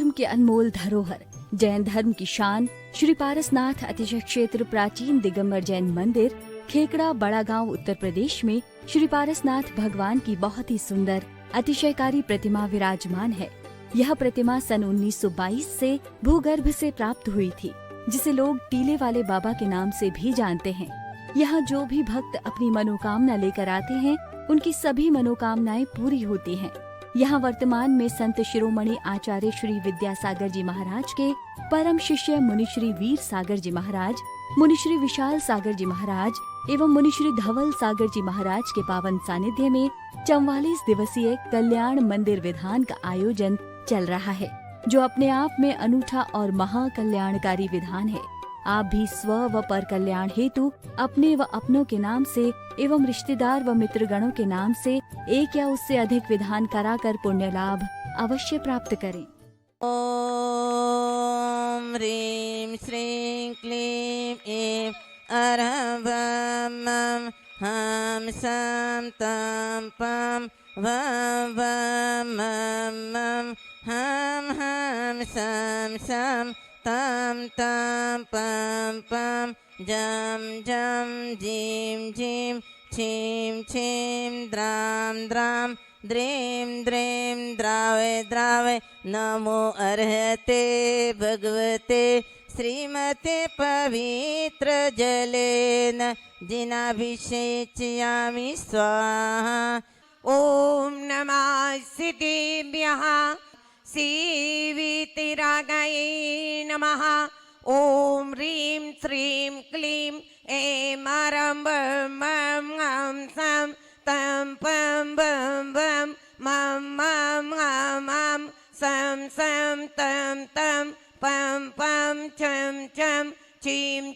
धर्म के अनमोल धरोहर, जैन धर्म की शान श्री पारसनाथ अतिशय क्षेत्र प्राचीन दिगंबर जैन मंदिर, खेकड़ा बड़ा गांव उत्तर प्रदेश में श्री पारसनाथ भगवान की बहुत ही सुंदर अतिशयकारी प्रतिमा विराजमान है। यह प्रतिमा सन 1922 से भूगर्भ से प्राप्त हुई थी, जिसे लोग टीले वाले बाबा के नाम से भी जानते हैं। यहाँ जो भी भक्त अपनी मनोकामना लेकर आते हैं, उनकी सभी मनोकामनाएं पूरी होती हैं। यहाँ वर्तमान में संत शिरोमणि आचार्य श्री विद्यासागर जी महाराज के परम शिष्य मुनिश्री वीर सागर जी महाराज, मुनिश्री विशाल सागर जी महाराज एवं मुनिश्री धवल सागर जी महाराज के पावन सानिध्य में 44 दिवसीय कल्याण मंदिर विधान का आयोजन चल रहा है, जो अपने आप में अनूठा और महाकल्याणकारी विधान है। आप भी स्व व पर कल्याण हेतु अपने व अपनों के नाम से एवं रिश्तेदार व मित्रगणों के नाम से एक या उससे अधिक विधान कराकर पुण्य लाभ अवश्य प्राप्त करें। ओम ह्रीं श्रीं क्लीं ऐं अरहं हम सं तं पं वं मं हम सं तं पं पं जं जं जीं जीं छीं छीं द्रां द्रां द्रीं द्रीं द्रावय द्रावय। नमो अर्हते भगवते श्रीमते पवित्र जलेन जिनाभिषेचयामि स्वाहा। ओम नमः सिद्धिभ्यः सीवितिरागायै नमः। ओम ह्रीं श्रीं क्लीं ऐं अरहं सं तं पं बं मं सं तं पं पं चं छीं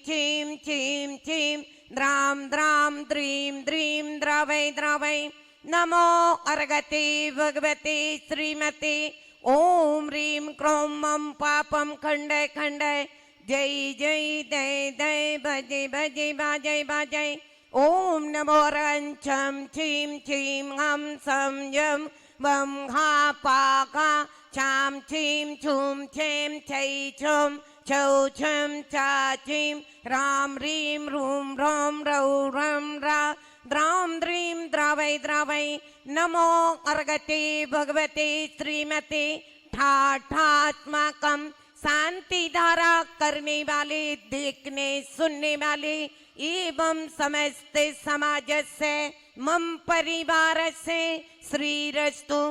छीं द्रां द्रीं द्रावय द्रावय। नमो अर्हते भगवते श्रीमते। ओम ह्रीं क्रों मं पापं खण्डय खण्डय। जय जय दय दय भजे भजे बाजय बाजय। ओम नमो रं छं छीं हम सं यं वं हा पाका छां छीं छूं छें छै छुं छौ छं चा छीं राम ह्रीं रूं रौं रौ रं रा द्रां द्रीं द्रावय द्रावय। नमो अर्हते भगवते श्रीमते। ठाठात्मकं शांति धारा करने वाले, देखने सुनने वाले एवं समस्त समाज से मम परिवार से श्रीरस्तु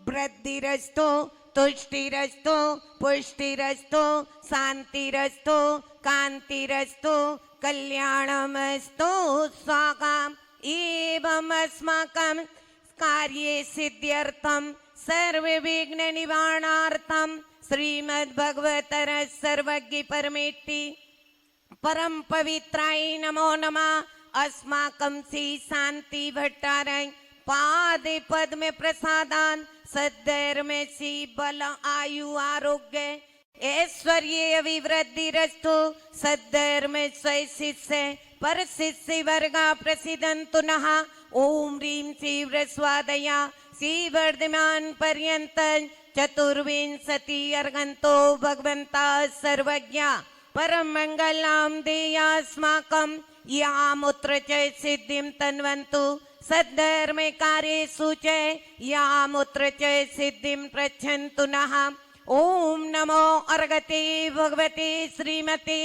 वृद्धिरस्तु तुष्टिरस्तु पुष्टिरस्तु शांतिरस्तु कांतिरस्तु कल्याणमस्तु स्वाहा। एवं अस्माकं कार्ये सिद्ध्यर्थं सर्व विघ्न निवारणार्थं श्रीमद्भगवतर सर्वज्ञ परमेष्टि परम पवित्राय नमो नमः। अस्माकं श्री शांति भट्टारय पाद पद्म प्रसादान सद्धर्म सी बल आयु आरोग्य ऐश्वर्य अभिवृद्धिरस्तु। सद्धर्म स्वय शिष्य पर शिष्य वर्गा प्रसिद्धन्तु नः। ओम ह्रीं तीव्र स्वादया श्री वर्धमान पर्यंत चतुर्विंशति अर्घन्तो भगवन्ता सर्वज्ञ परम मंगलां देयास्माकं यामुत्र च सिद्धिं तन्वन्तु सद्धर्म कार्येषु च यामुत्र च सिद्धिं प्रयच्छन्तु नः। ओम नमो अर्हते भगवते श्रीमते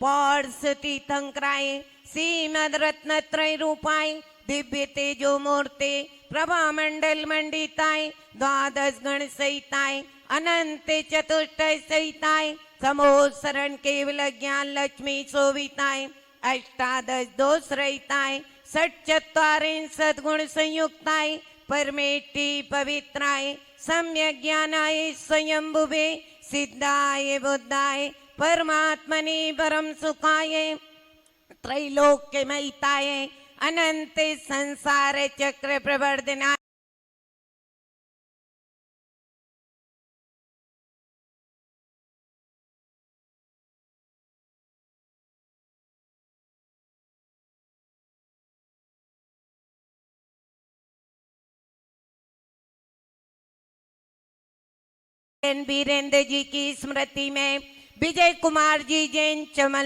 पार्षति तंक्राय श्रीमद् रत्नत्रय रूपाय दिव्य तेजो मूर्ते प्रभा मंडल मंडिताय द्वादश गण सहिताय अनंत चतुष्टय सहिताय समोसरण केवल ज्ञान लक्ष्मी शोभिताय अष्टादश दोष रहिताय षट्चत्वारिंशत् गुण संयुक्ताय परमेष्टि पवित्राय सम्यक ज्ञानाय स्वयंभुवे सिद्धाय बुद्धाय परमात्मने परम सुखाय त्रैलोक्यमयिताय अनंत संसार चक्र प्रवर्धनाय वीरेंद्र जी की स्मृति में विजय कुमार जी जैन चमन,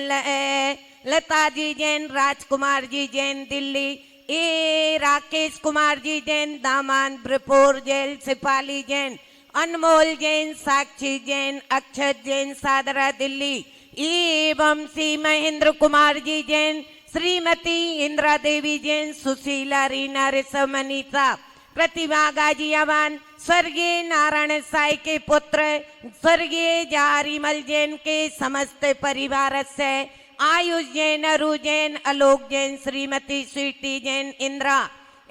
लता जी जैन, राजकुमार जी जैन दिल्ली, ए राकेश कुमार जी जैन दामान ब्रपुर जेल, सिपाली जैन, अनमोल जैन, साक्षी जैन, अक्षत जैन सादरा दिल्ली, एवं श्री महेंद्र कुमार जी जैन, श्रीमती इंदिरा देवी जैन, सुशीला रीना ऋषभ मनीषा, प्रतिभा गाजियावान, स्वर्गीय नारायण साई के पुत्र स्वर्गीय जारीमल जैन के समस्त परिवार से, आयुष जैन, अरु जैन, आलोक जैन, श्रीमती स्वीटी जैन इंदिरा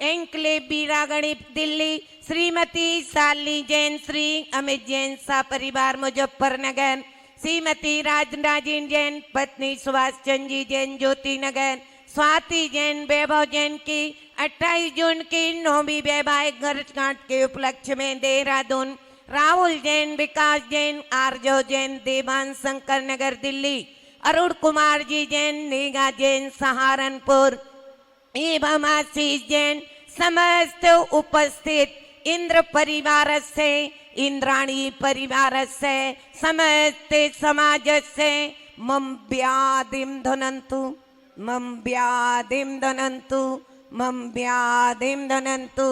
एंकलेव बीरागणी दिल्ली, श्रीमती शालिनी जैन, श्री अमित जैन सा परिवार मुजफ्फरनगर, श्रीमती राजनाजिन जैन, पत्नी सुभाष चंद्र जी जैन ज्योति नगर, स्वाति जैन, वैभव जैन की 28 जून की 9वीं वैवाहिक वर्षगांठ के उपलक्ष्य में देहरादून, राहुल जैन, विकास जैन, आरजो जैन, देवान शंकर नगर दिल्ली, अरुण कुमार जी जैन, नेगा जैन सहारनपुर, एवं आशीष जैन, समस्त उपस्थित इंद्र परिवार से, इंद्राणी परिवार से, समस्त समाज से मम व्याधिम धनंतु, मम व्याधिम धनंतु, मम व्याधिम धनंतु,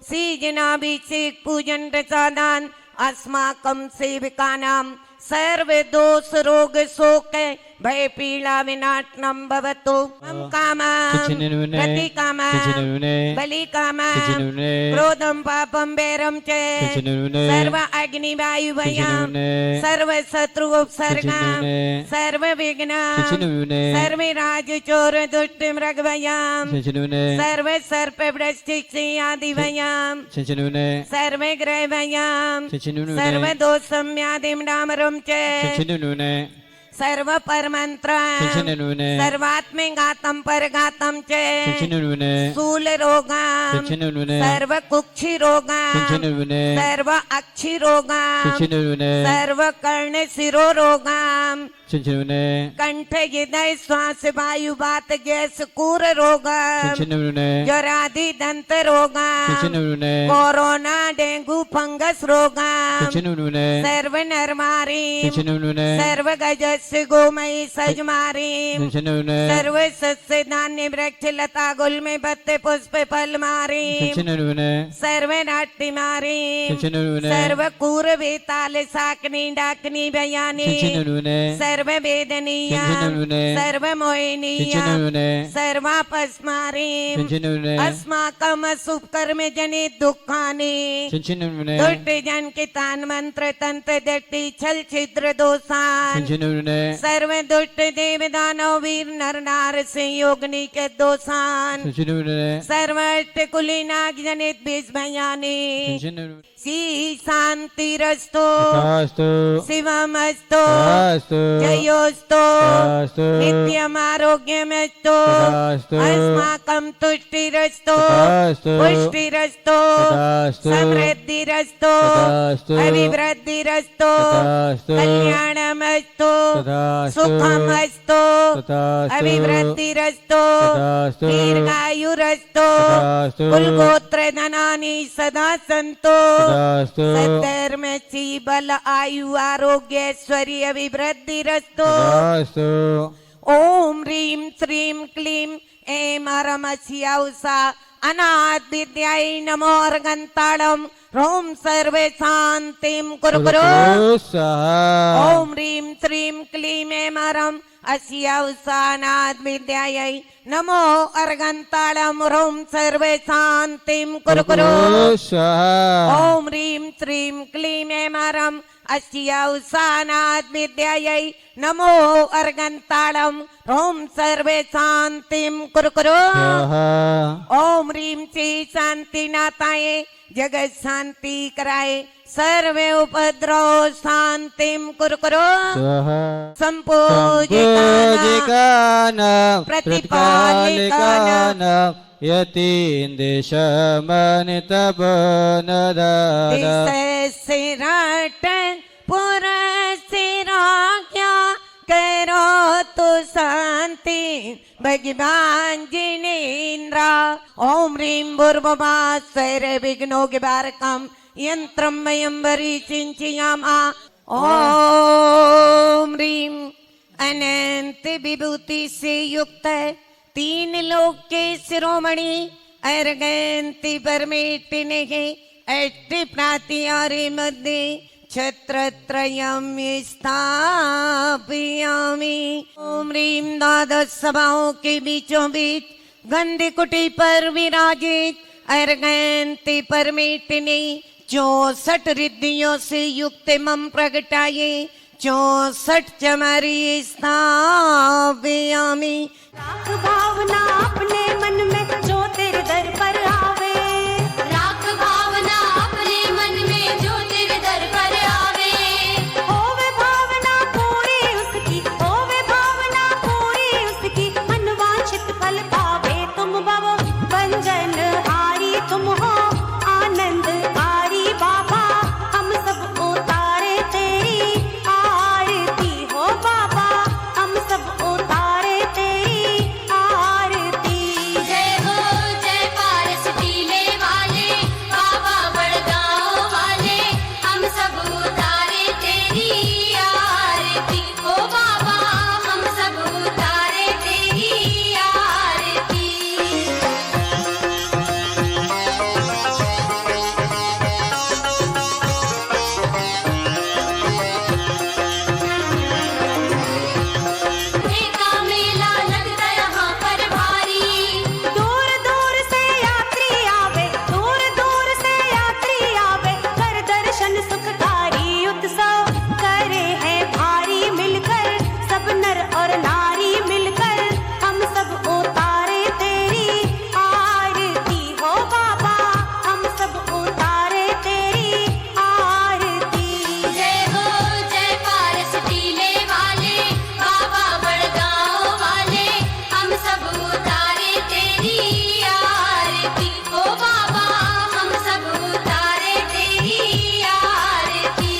सीजनाभिषेक पूजन प्रसादान अस्माकं सेविकानां सर्व दोष रोग शोक भय पीड़ा विनाशनम भवतु, मम कामं प्रति कामं बलि कामं क्रोधं पापं वैरं च सर्व अग्नि वायु भयं सर्व शत्रु उपसर्गं सर्व विघ्न सर्व राज चोर दुष्ट मृग भयं सर्व सर्प वृश्चिक आदि भयं सर्व ग्रह भयं सर्व दोषं व्याधिं डामरं च सर्व परमंत्र सर्वात्मिघातम परघातम च स्थूल रोगम सर्व कुक्षि रोगम सर्व अक्षि रोगम सर्व कर्ण शिरो रोगम कंठ हृदय श्वास वायु बात गैस कूर रोगम जरादि दंत रोगम कोरोना डेंगू फंगस रोगम सर्व नरमारी सर्व गजस गोमयी सजमारी सर्व सस्य धान्य वृक्ष लता गुल में पत्ते पुष्प फल मारी सर्व नाट्य मारी सर्व कूर बेताल साकनी डाकनी बयानी सर्व वेदनीय सर्व मोहिनीय सर्वापस्मारी अस्माकम शुभ कर्म जनित दुखानि दुष्ट जन के तान मंत्र तंत्र दृष्टि छल छिद्र दोषान सर्व दुष्ट देव दानव वीर नर नार से योगनी के दोषान सर्व कुली नाग जनित बीज भयानी सी शांति रस्तो शिवमस्तो जयोस्तो नित्यम आरोग्यमस्तो अस्माकं तुष्टिरस्तो पुष्टिरस्तो समृद्धिरस्तो अभिवृद्धिरस्तो कल्याणमस्तो सुखमस्तो अभिवृद्धिरस्तो दीर्घायुरस्तो कुलगोत्र धनानि सदा सन्तो सद्धर्म सी बल आयु आरोग्य ऐश्वर्य अभिवृद्धिरस्तो ओम ह्रीं श्रीं क्लीं ऐं हरमस्यौसा अनाथ विद्यायै नमो अर्गन्ताळं ह्रौं सर्वे शान्तिं कुरु कुरु ओम ह्रीं श्रीं क्लीं ऐं हरम् अस्यौसानाथ विद्यायै नमो अर्गन्ताळं ह्रौं सर्वे शान्तिं कुरु कुरु ओम ह्रीं श्रीं क्लीं ऐं हरम् अस्यौसानाथ विद्यायै नमो अर्गन्ताळं ह्रौं सर्वे शान्तिं कुरु कुरु ओम ह्रीं श्री शान्तिनाथाय जगत शांति कराए सर्वे उपद्रव शांतिं कुरु कुरु संपूजिकानां प्रतिपालिकानां यतीन्द्र सिरट पुरसिराज्ञा करो तो शांति भगवान जिनेन्द्र ओम ह्रीं भूर्भुवः सर्व विघ्नों के बारकम यंत्रम वयंबरी चिंचयामा। ओम ह्रीम अनंत विभूति से युक्त तीन लोक के शिरोमणि अर्गंति परमेटिने अष्टि प्रातिहारे मध्य छत्रत्रयं स्थापयामि। ओम ह्रीम द्वादश सभाओं के बीचों बीच गंधी कुटी पर विराजित अर्गंति परमेटिने 64 रिद्धियों से युक्त मम प्रगटाये 64 चमरी स्थापयामि। राख भावना अपने मन में जो तेरे दर पर आवे, राख भावना अपने मन में जो तेरे दर पर आवे, होवे भावना पूरी उसकी, होवे भावना पूरी उसकी, मनवांछित फल पावे। तुम भव बंजन हारी तुम हो आनंदकारी बाबा, हम सब उतारे तेरी आरती हो बाबा, हम सब उतारे तेरी आरती। जय हो जय पारस टीले वाले बाबा बड़गांव वाले, हम सब उतारे तेरी आरती। ओ बाबा हम सब उतारे तेरी आरती। एका मेला लगता यहाँ पर भारी, दूर दूर से यात्री आवे, दूर दूर से यात्री आवे, कर दर्शन सुखकारी उत्सव करे है भारी मिलकर, सब नर और नारी मिलकर, हम सब उतारे तेरी आरती हो बाबा, हम सब उतारे तेरी आरती। जय हो जय पारस टीले वाले बाबा बड़गांव वाले, हम सब उतारे तेरी आरती। ओ बाबा हम सब उतारे तेरी आरती।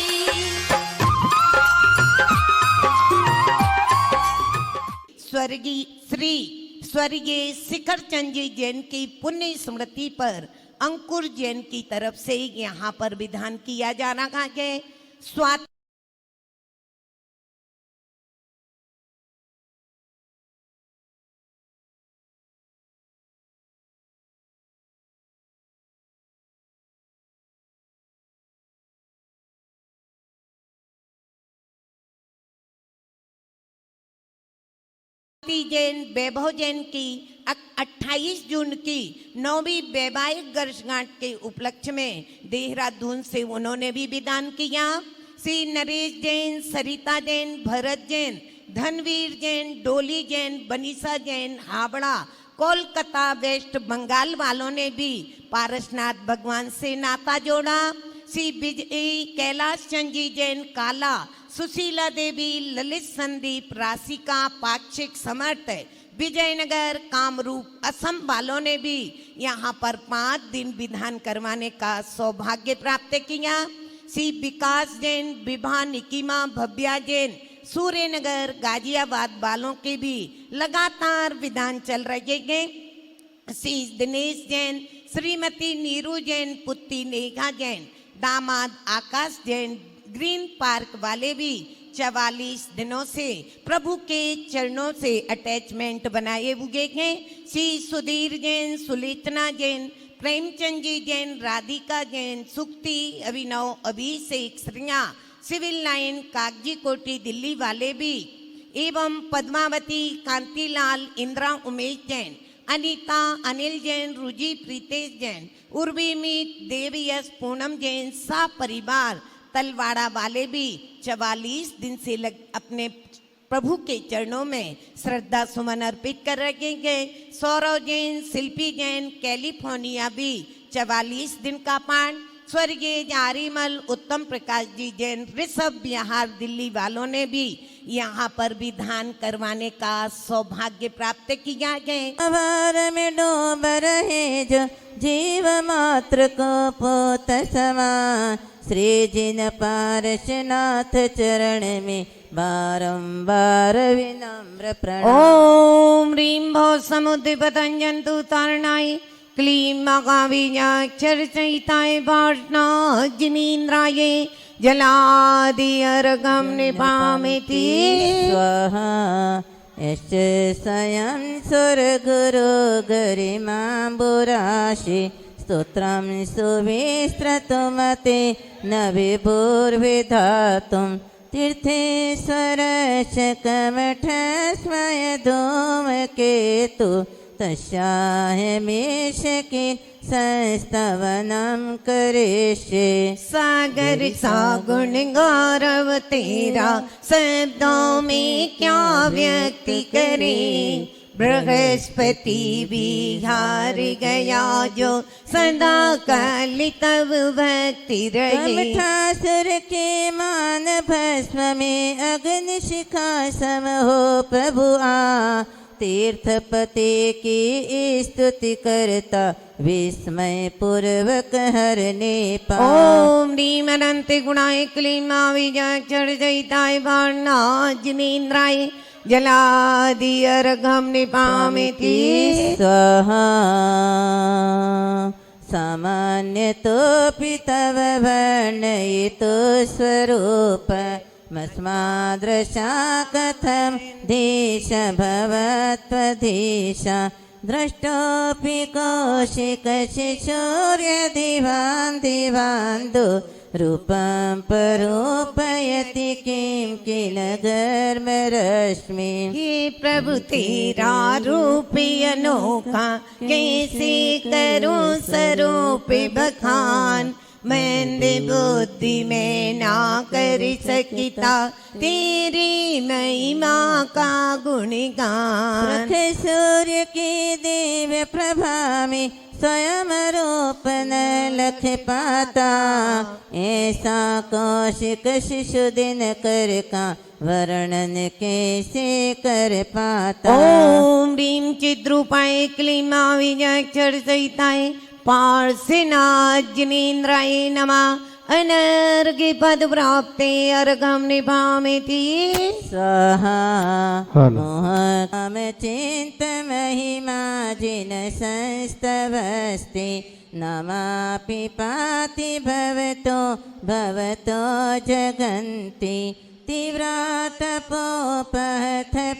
स्वर्गीय शिखर चंद जी जैन की पुण्य स्मृति पर अंकुर जैन की तरफ से यहाँ पर विधान किया जा रहा है। स्वाति जैन वैभव जैन की 28 जून की 9वीं वैवाहिक वर्षगांठ के उपलक्ष्य में देहरादून से उन्होंने भी विदान किया। श्री नरेश जैन, सरिता जैन, भरत जैन, धनवीर जैन, डोली जैन, बनीसा जैन, हावड़ा, कोलकाता, वेस्ट बंगाल वालों ने भी पारसनाथ भगवान से नाता जोड़ा। श्री विजय कैलाश चंद जी जैन काला, सुशीला देवी, ललित संदीप, राशिका, पाक्षिक समर्थ, विजयनगर, कामरूप, असम वालों ने भी यहाँ पर 5 दिन विधान करवाने का सौभाग्य प्राप्त किया। श्री विकास जैन, विभा, निकिमा, भव्या जैन, सूर्यनगर, गाजियाबाद वालों के भी लगातार विधान चल रहे हैं। श्री दिनेश जैन, श्रीमती नीरू जैन, पुत्री नेहा जैन, दामाद आकाश जैन, ग्रीन पार्क वाले भी 44 दिनों से प्रभु के चरणों से अटैचमेंट बनाए हुए हैं। श्री सुधीर जैन, सुलेचना जैन, प्रेमचंद जी जैन, राधिका जैन, सुक्ति, अभिनव, अभिषेक, श्रिया, सिविल लाइन, कागजी कोटी दिल्ली वाले भी एवं पद्मावती, कांतिलाल, इंदिरा, उमेश जैन, अनीता, अनिल जैन, रुचि, प्रीतेश जैन, उर्वी मीत, देवयश, पूनम जैन, सा परिवार तलवाड़ा वाले भी 44 दिन से अपने प्रभु के चरणों में श्रद्धा सुमन अर्पित कर रहे हैं। सौरव जैन, शिल्पी जैन, कैलिफोर्निया भी 44 दिन का पाठ। स्वर्गीय आर्यमल, उत्तम प्रकाश जी जैन, ऋषभ बिहार दिल्ली वालों ने भी यहाँ पर विधान करवाने का सौभाग्य प्राप्त किया है। अवार में डूब रहे जो जीव मात्र को पोत समान, श्री जिन पारसनाथ चरण में बारंबार विनम्र प्रणाम। ओम ह्रीं भो समुद्र पतंजन्तु तारणाय क्लीं महावीर्याक्षर संहिताय वार्ष्णा जिनीन्द्राय जलादि अर्घं निपामेति स्वाहा यश्च स्वयं सुरगुरो गरिमाम्बुराशि स्तोत्रं सुविस्तृतुमते न विभुर्विधातुं तीर्थेश्वरश्च कमठस्मय धूमकेतु तस्याहमेशके संस्तवनं करिष्ये सागर सागुण गौरव तेरा शब्दों में क्या व्यक्ति करे बृहस्पति बिहार गया जो सदा काल तब भक्ति रहे कमठासुर के मान भस्म में अग्नि शिखा सम हो प्रभु आ तीर्थपते की स्तुति करता विस्मय पूर्वक हरने पा ओम ह्रीं अनंत गुणाय क्लीं महावीर्याक्षर संहिताय वार्ष्णा जिनेन्द्राय जलादि अर्घं निपामेति स्वाहा सामान्यतोऽपि तव वर्णयितो स्वरूप मस्मादृशा कथं देश भवत्वधीशा द्रष्टोऽपि कौशिकशिशोर्यदिवान् दिवान्दो रूपं परोपयति किं किल गर्मरश्मि हे प्रभु तेरा रूप अनोखा कैसे करूं स्वरूप बखान मैंने बुद्धि में ना कर सकिता तेरी महिमा का गुणगान सूर्य की दिव्य प्रभा में स्वयं रूप न लख पाता ऐसा कौशिक शिशु दिन कर का वर्णन कैसे कर पाता ओम ह्रीं चिद्रूपाय क्लीं महावीर्याक्षर संहिताय पार्श्वनाथ जिनेन्द्राय नमः अनर्घ पद प्राप्ते अर्घं निपामेति स्वाहा मोहकम चिंत महिमा जिन संस्तवस्ते नमापि पाति भवतो भवतो जगन्ति तीव्रातपोपहथ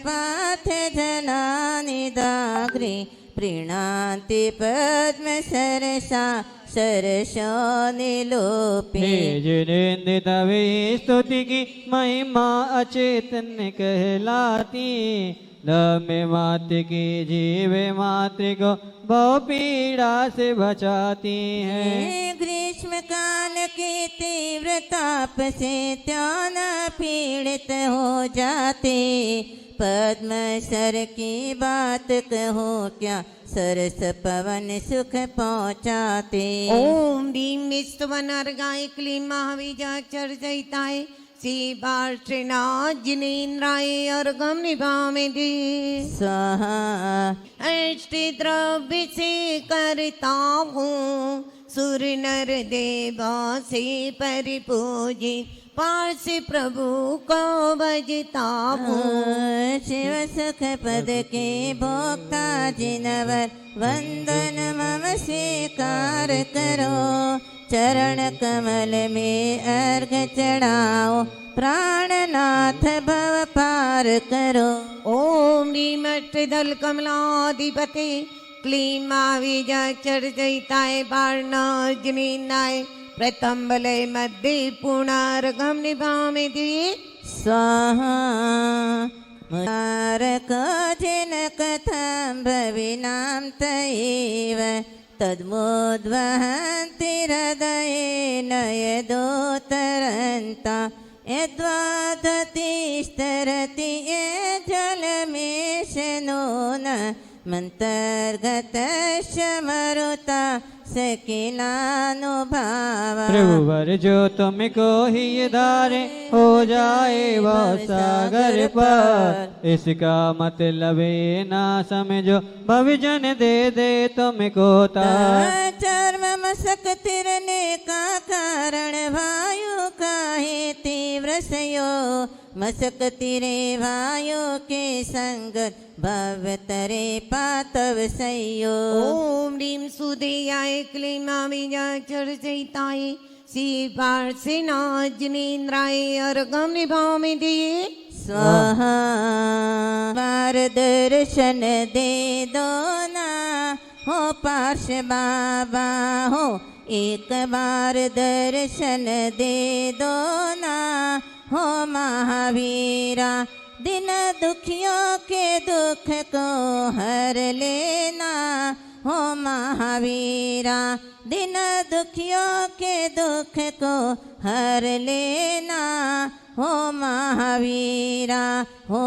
पाथ जलानि दाग्रे प्रीणान्ति पद्म सरसा सरसो निलोपे जिनेन्द्रितवे स्तुति की महिमा अचेतन कहलाती नमे मात्र की जीवे मात्र को बहु पीड़ा से बचाती है ग्रीष्म काल की तीव्र ताप से त्यान पीड़ित हो जाते पद्म सर की बात कहो क्या सरस पवन सुख पहुँचाते ओम ह्रीं विश्वनर्गाय क्लीं महावीर्याक्षर संहिताय श्री पार्श्वनाथ जिनेन्द्राय अर्घं निपामेति स्वाहा अष्ट द्रव्य से करता हूँ सुर नर देवा से परिपूजित पार्श प्रभु को बजता हूँ शिव सुख पद के भोक्ता जिनवर वंदन मम स्वीकार करो चरण कमल में अर्घ चढ़ाओ प्राणनाथ भव पार करो ओम ह्रीं अष्टदल कमलाधिपते क्लीं महावीर्याक्षर संहिताय वार्ष्णा जिनेन्द्राय प्रथम वलय मध्ये पुनर्घं निपामेति स्वाहा मुरारक जिन कथं भविनां तयैव तद्मोद्वहन्ति हृदयेन यदोत्तरन्ता यद्वादतिस्तरति यज्जलमेशनो न मन्तर्गतस्य मरुता सकिलानुभावा प्रभुवर जो तुमको ही धारे हो जाए वो सागर पर इसका मतलब ये ना समझो भविजन दे दे तुमको तार चर्म मसक तिरने का कारण वायु का है तीव्र सयो मसकती रे भाइयों के संगत भव्य तरे पातव सयो ओम ह्रीं सुदेयाय क्लीं बीजाक्षरसहिताय श्री पार्श्वनाथ अर्घं निभामि दिये स्वाहा बार दर्शन दे दो ना हो पार्श बाबा हो एक बार दर्शन दे दो ना हो महावीरा दिन दुखियों के दुख को हर लेना हो महावीरा दिन दुखियों के दुख को हर लेना हो महावीरा हो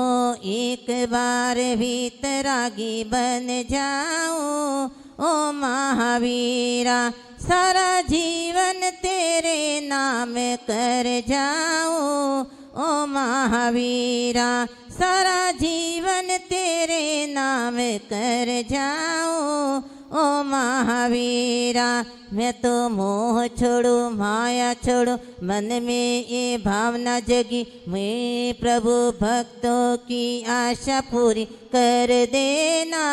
एक बार भीतरागी बन जाओ ओ महावीरा सारा जीवन तेरे नाम कर जाओ ओ महावीरा सारा जीवन तेरे नाम कर जाओ ओ महावीरा मैं तो मोह छोड़ू माया छोड़ू मन में ये भावना जगी मैं प्रभु भक्तों की आशा पूरी कर देना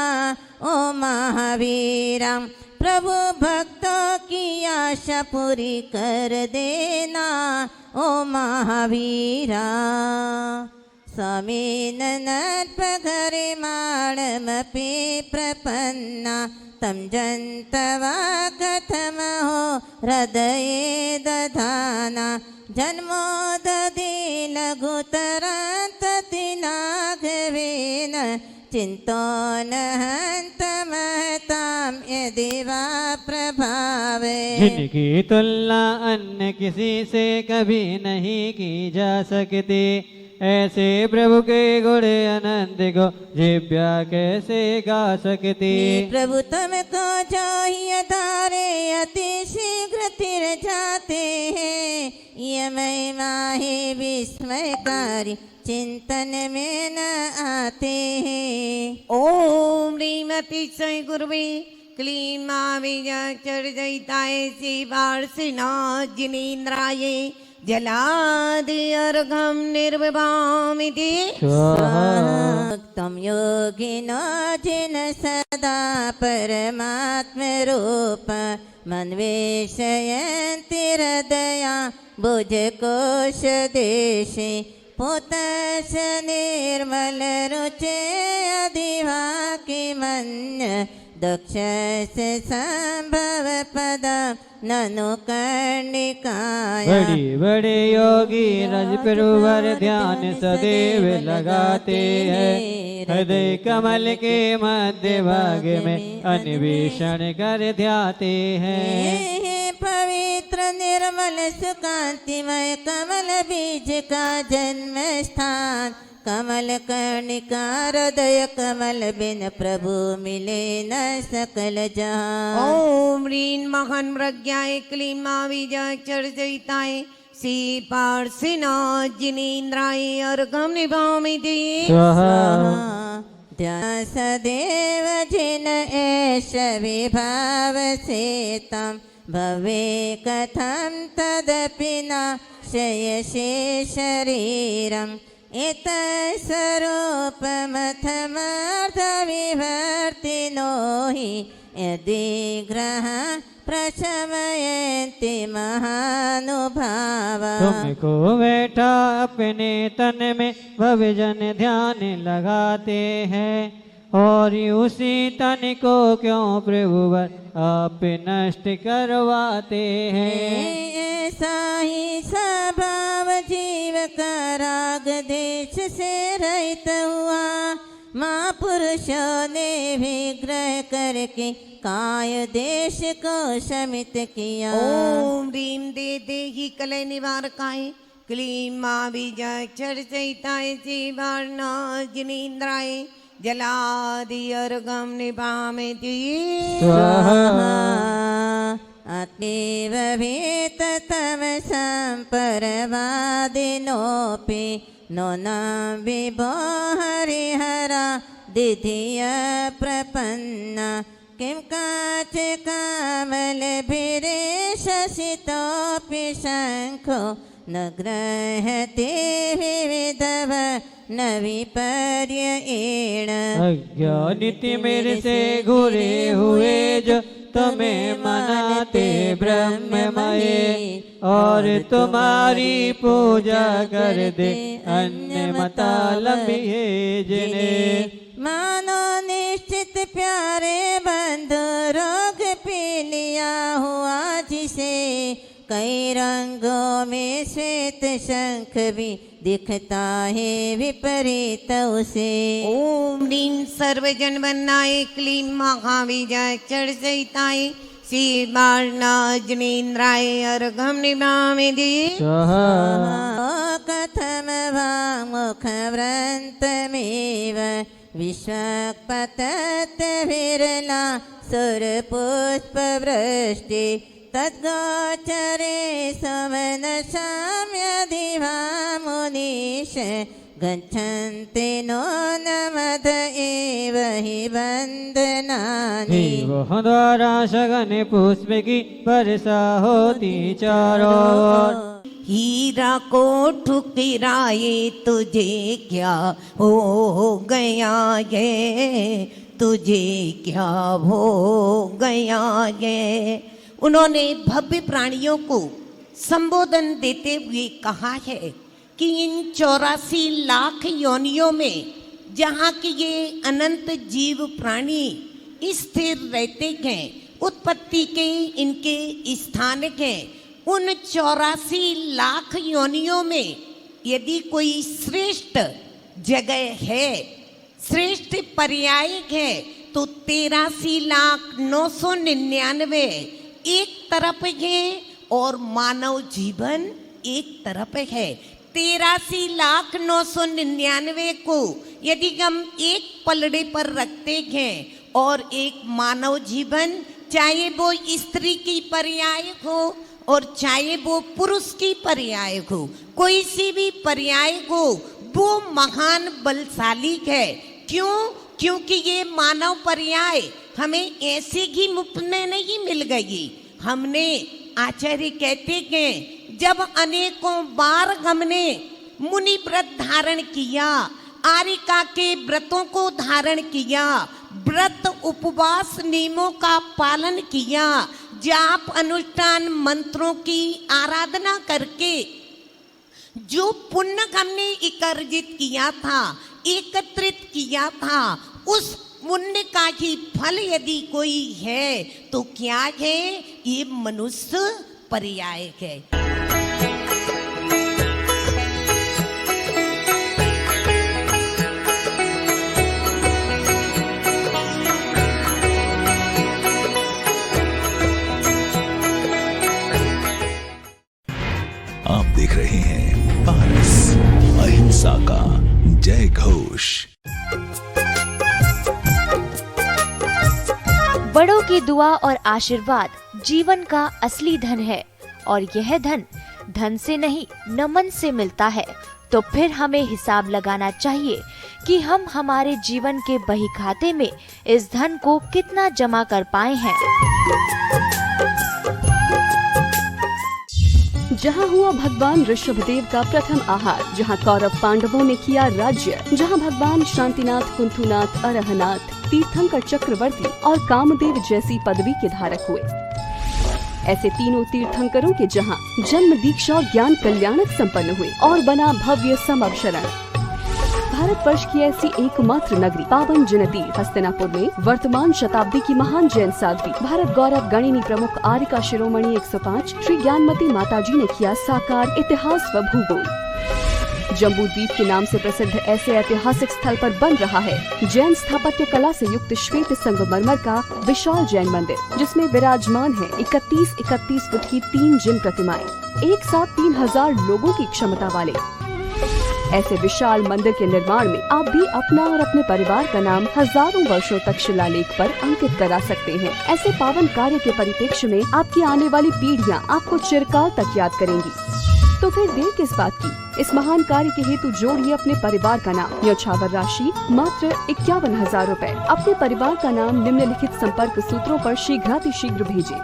ओ महावीरा प्रभु भक्तों की आशा पूरी कर देना ओ महावीरा स्वामी ननत्पघरे माणमपि प्रपन्ना तं जन्तवा कथमहो हृदये दधाना जन्मोदधि लघुतरान्ततिनाघवेन चिंतो न हन्तमहतां यदि वा प्रभावे जिनकी तुलना अन्य किसी से कभी नहीं की जा सकती ऐसे प्रभु के गुण अनंत को जिब्या कैसे गा सकती प्रभु तुमको जो ही धारे अति शीघ्र तिर जाते हैं ये महिमा है विस्मयकारी चिंतन में न आते हैं ओम ह्रीं अतिशय गुरुवे क्लीं बीजाक्षरसहिताय श्री पार्श्वनाथ जिनेन्द्राय जलादि अर्घं निर्वभामि तम योगिनो जिन सदा परमात्मरूप मन्वेषयन्ति हृदया भुजकोश देशे पुतस निर्मल रुचे अधिवाकी मन्य दक्षस संभव पद ननु कर्णिकाय बड़ी बड़े योगी रज प्रवर ध्यान सदैव लगाते हैं हृदय कमल के मध्य भाग में अन्वेषण कर ध्याते हैं पवित्र निर्मल सुकांतिमय कमल बीज का जन्म स्थान कमल कर्णिका हृदय कमल बिन प्रभु मिले न सकल जहां ओम ह्रीं महान प्रज्ञाय क्लीं बीजाक्षरसहिताय श्री पार्श्वनाथ जिनेन्द्राय अर्घं निभामि दिये ध्यान सदैव जिन एष विभाव से तम भवे कथं तदपि न शयसे शरीरम् एतस्वरूपमथमर्थविवर्तिनो हि यदि ग्रह प्रशमयन्ति महानुभावा तुमको बैठा अपने तन में भवजन ध्यान लगाते हैं और उसी तन को क्यों प्रभुवर आप नष्ट करवाते हैं ऐसा ही स्वभाव जीव का राग देश से रहित हुआ महापुरुषों ने विग्रह करके काय देश को शमित किया ओम ह्रीं दे देहि कलय निवारकाय क्लीं बीजाक्षरसहिताय श्री पार्श्वनाथ जिनेन्द्राय जलादि अर्घं निभामि आत्मेव भीततमसां परवादिनोऽपि नो न विभो हरिहरा दिधिया प्रपन्ना किं काच कामलभिरेशसितोऽपि शङ्खो न ग्रहते विविधव न विपर्ययेण। अज्ञानिति मेरे से घुरे हुए जो तुम्हें मनाते ब्रह्ममय, और तुम्हारी पूजा कर दे अन्य मतलबी है जिन्हें। मानो निश्चित प्यारे बंधु रोग पी लिया हुआ जिसे, कई रंगों में श्वेत शंख भी दिखता है विपरीत उसे। ओम ह्रीं सर्वजन वन्नाय क्लीं महावीर्याय चर्चयिताय श्री बाणज्ञेन्द्राय अर्घं निभामि स्वाहा। कथम वा मुखव्रन्तमेव विश्वपतत् विरला सुरपुष्पवृष्टि, तद्गोचरे समनशाम्यधिवा मुनीश, गच्छन्ति नो नमद एव हि वन्दनानि। वह द्वारा सघन पुष्प की वर्षा होती चारों ओर। हीरा को ठुकराए तुझे क्या हो गया ये, तुझे क्या हो गया ये। उन्होंने भव्य प्राणियों को संबोधन देते हुए कहा है कि इन 84 लाख योनियों में जहाँ के ये अनंत जीव प्राणी स्थिर रहते हैं, उत्पत्ति के इनके स्थान हैं, उन 84 लाख योनियों में यदि कोई श्रेष्ठ जगह है, श्रेष्ठ पर्याय है, तो 83,999 एक तरफ है और मानव जीवन एक तरफ है। 83,999 को यदि हम एक पलड़े पर रखते हैं और एक मानव जीवन, चाहे वो स्त्री की पर्याय हो और चाहे वो पुरुष की पर्याय हो, कोई सी भी पर्याय हो, वो महान बलशाली है। क्यों? क्योंकि ये मानव पर्याय हमें ऐसे ही मुफ्त में नहीं मिल गई। हमने, आचार्य कहते हैं, जब अनेकों बार हमने मुनि व्रत धारण किया, आरिका के व्रतों को धारण किया, व्रत उपवास नियमों का पालन किया, जाप अनुष्ठान मंत्रों की आराधना करके जो पुण्य हमने एकत्रित किया था, उस पुण्य का ही फल यदि कोई है तो क्या है? ये मनुष्य पर्याय है। आप देख रहे हैं पारस, अहिंसा का जय घोष। बड़ों की दुआ और आशीर्वाद जीवन का असली धन है, और यह धन धन से नहीं नमन से मिलता है। तो फिर हमें हिसाब लगाना चाहिए कि हम हमारे जीवन के बही खाते में इस धन को कितना जमा कर पाए हैं। जहाँ हुआ भगवान ऋषभदेव का प्रथम आहार, जहाँ कौरव पांडवों ने किया राज्य, जहाँ भगवान शांतिनाथ, कुंथुनाथ, अरहनाथ, तीर्थंकर चक्रवर्ती और कामदेव जैसी पदवी के धारक हुए, ऐसे तीनों तीर्थंकरों के जहाँ जन्म, दीक्षा और ज्ञान कल्याणक संपन्न हुए और बना भव्य समवशरण। भारतवर्ष की ऐसी एकमात्र नगरी पावन जनती हस्तिनापुर में वर्तमान शताब्दी की महान जैन साध्वी, भारत गौरव गणिनी प्रमुख आरिका शिरोमणि 105 श्री ज्ञानमती माताजी ने किया साकार इतिहास व भूगोल। जम्बू द्वीप के नाम से प्रसिद्ध ऐसे ऐतिहासिक स्थल पर बन रहा है जैन स्थापत्य कला से युक्त श्वेत संगमरमर का विशाल जैन मंदिर, जिसमें विराजमान है 31 फुट की 3 जिन प्रतिमाएं, एक साथ 3000 लोगों की क्षमता वाले। ऐसे विशाल मंदिर के निर्माण में आप भी अपना और अपने परिवार का नाम हजारों वर्षों तक शिलालेख पर अंकित करा सकते हैं। ऐसे पावन कार्य के परिप्रेक्ष्य में आपकी आने वाली पीढ़ियां आपको चिरकाल तक याद करेंगी। तो फिर देर किस बात की? इस महान कार्य के हेतु जोड़िए अपने परिवार का नाम। न्यौछावर राशि मात्र 51,000 रूपए। अपने परिवार का नाम निम्नलिखित संपर्क सूत्रों पर शीघ्रातिशीघ्र भेजें।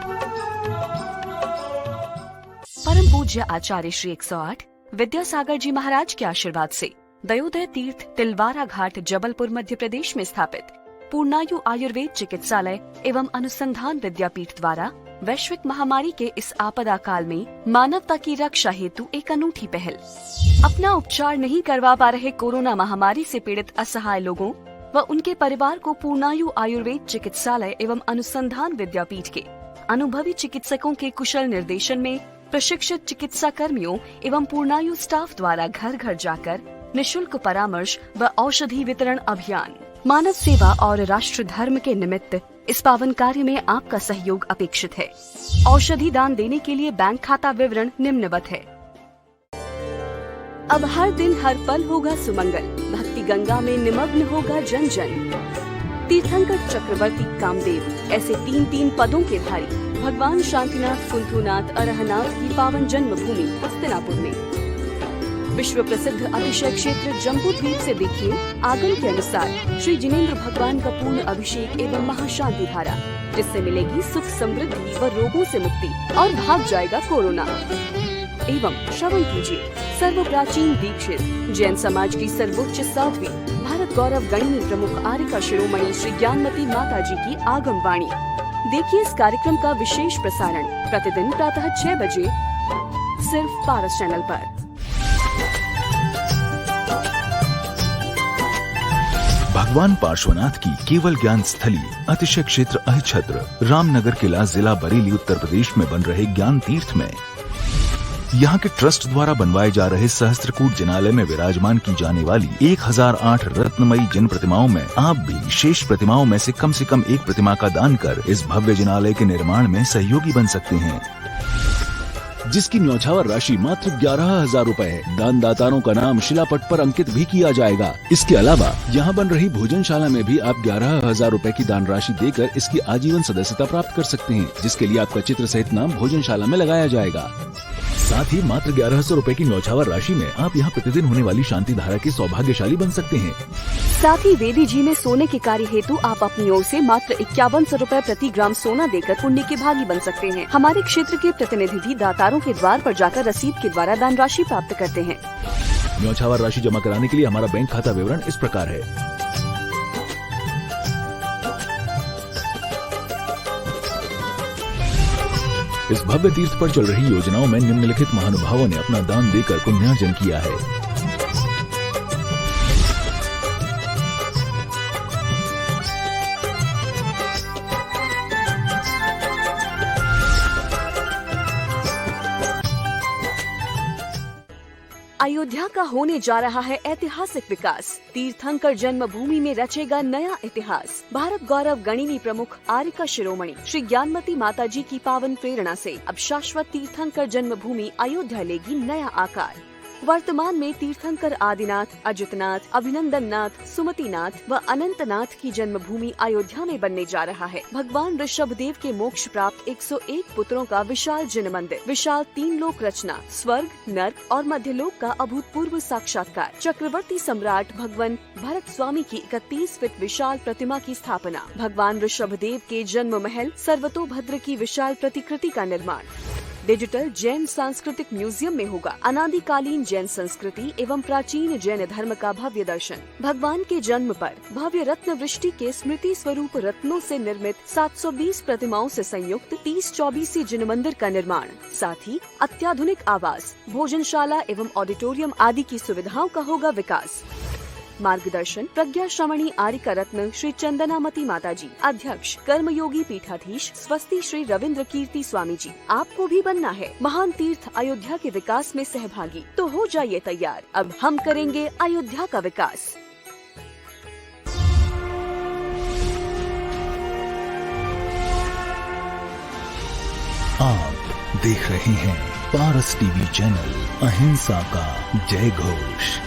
परम पूज्य आचार्य श्री 108 विद्यासागर जी महाराज के आशीर्वाद से दयोदय तीर्थ तिलवारा घाट जबलपुर मध्य प्रदेश में स्थापित पूर्णायु आयुर्वेद चिकित्सालय एवं अनुसंधान विद्यापीठ द्वारा वैश्विक महामारी के इस आपदा काल में मानवता की रक्षा हेतु एक अनूठी पहल। अपना उपचार नहीं करवा पा रहे कोरोना महामारी से पीड़ित असहाय लोगों व उनके परिवार को पूर्णायु आयुर्वेद चिकित्सालय एवं अनुसंधान विद्यापीठ के अनुभवी चिकित्सकों के कुशल निर्देशन में प्रशिक्षित चिकित्सा कर्मियों एवं पूर्णायु स्टाफ द्वारा घर घर जाकर निशुल्क परामर्श व औषधि वितरण अभियान। मानव सेवा और राष्ट्र धर्म के निमित्त इस पावन कार्य में आपका सहयोग अपेक्षित है। औषधि दान देने के लिए बैंक खाता विवरण निम्नवत है। अब हर दिन हर पल होगा सुमंगल, भक्ति गंगा में निमग्न होगा जन जन। तीर्थंकर चक्रवर्ती कामदेव ऐसे 3 पदों के धारी भगवान शांतिनाथ कुंथुनाथ अरहनाथ की पावन जन्मभूमि हस्तिनापुर में विश्व प्रसिद्ध अभिषेक क्षेत्र जम्बू द्वीप से देखिए आगम के अनुसार श्री जिनेंद्र भगवान का पूर्ण अभिषेक एवं महाशांति धारा, जिससे मिलेगी सुख समृद्धि व रोगों से मुक्ति और भाग जाएगा कोरोना। एवं श्रवण कीजिए सर्व प्राचीन दीक्षित जैन समाज की सर्वोच्च 7वीं भारत गौरव गणिनी प्रमुख आर्यका शिरोमणि श्री ज्ञानमती माता जी की आगम वाणी। देखिए इस कार्यक्रम का विशेष प्रसारण प्रतिदिन प्रातः 6 बजे सिर्फ पारस चैनल पर। भगवान पार्श्वनाथ की केवल ज्ञान स्थली अतिशय क्षेत्र अहिछत्र रामनगर किला जिला बरेली उत्तर प्रदेश में बन रहे ज्ञान तीर्थ में यहाँ के ट्रस्ट द्वारा बनवाए जा रहे सहस्त्रकूट जिनालय में विराजमान की जाने वाली 1008 रत्नमयी जिन प्रतिमाओं में आप भी शेष प्रतिमाओं में से कम एक प्रतिमा का दान कर इस भव्य जिनालय के निर्माण में सहयोगी बन सकते हैं, जिसकी न्यौछावर राशि मात्र 11,000 रूपए है। दानदाताओं का नाम शिलापट पर अंकित भी किया जाएगा। इसके अलावा यहाँ बन रही भोजनशाला में भी आप 11,000 रूपए की दान राशि देकर इसकी आजीवन सदस्यता प्राप्त कर सकते हैं, जिसके लिए आपका चित्र सहित नाम भोजनशाला में लगाया जाएगा। साथ ही मात्र 1100 रूपए की न्यौछावर राशि में आप यहाँ प्रतिदिन होने वाली शांति धारा के सौभाग्यशाली बन सकते हैं। साथ ही वेदी जी में सोने के कार्य हेतु आप अपनी ओर से मात्र 5100 रूपए प्रति ग्राम सोना देकर पुण्य के भागी बन सकते हैं। हमारे क्षेत्र के प्रतिनिधि भी दातारों के द्वार पर जाकर रसीद के द्वारा दान राशि प्राप्त करते हैं। न्यौछावर राशि जमा कराने के लिए हमारा बैंक खाता विवरण इस प्रकार है। इस भव्य तीर्थ पर चल रही योजनाओं में निम्नलिखित महानुभावों ने अपना दान देकर पुण्यार्जन किया है। अयोध्या का होने जा रहा है ऐतिहासिक विकास। तीर्थंकर जन्मभूमि में रचेगा नया इतिहास। भारत गौरव गणिनी प्रमुख आर्यका शिरोमणि श्री ज्ञानमती माता जी की पावन प्रेरणा से अब शाश्वत तीर्थंकर जन्मभूमि अयोध्या लेगी नया आकार। वर्तमान में तीर्थंकर आदिनाथ, अजितनाथ, अभिनंदननाथ, सुमतिनाथ व अनंतनाथ की जन्मभूमि अयोध्या में बनने जा रहा है। भगवान ऋषभदेव के मोक्ष प्राप्त 101 पुत्रों का विशाल जिन मंदिर, विशाल 3 लोक रचना, स्वर्ग, नर्क और मध्यलोक का अभूतपूर्व साक्षात्कार, चक्रवर्ती सम्राट भगवान भरत स्वामी की 31 फीट विशाल प्रतिमा की स्थापना, भगवान ऋषभदेव के जन्म महल सर्वतोभद्र की विशाल प्रतिकृति का निर्माण। डिजिटल जैन सांस्कृतिक म्यूजियम में होगा अनादिकालीन जैन संस्कृति एवं प्राचीन जैन धर्म का भव्य दर्शन। भगवान के जन्म पर भव्य रत्न वृष्टि के स्मृति स्वरूप रत्नों से निर्मित 720 प्रतिमाओं से संयुक्त 30 चौबीसी जिन मंदिर का निर्माण, साथ ही अत्याधुनिक आवास, भोजनशाला एवं ऑडिटोरियम आदि की सुविधाओं का होगा विकास। मार्गदर्शन प्रज्ञा श्रमणी आर्यका रत्न श्री चंदनामती माता जी, अध्यक्ष कर्मयोगी पीठाधीश स्वस्ति श्री रविंद्र कीर्ति स्वामी जी। आपको भी बनना है महान तीर्थ अयोध्या के विकास में सहभागी, तो हो जाइए तैयार। अब हम करेंगे अयोध्या का विकास। आप देख रहे हैं पारस टीवी चैनल, अहिंसा का जय घोष।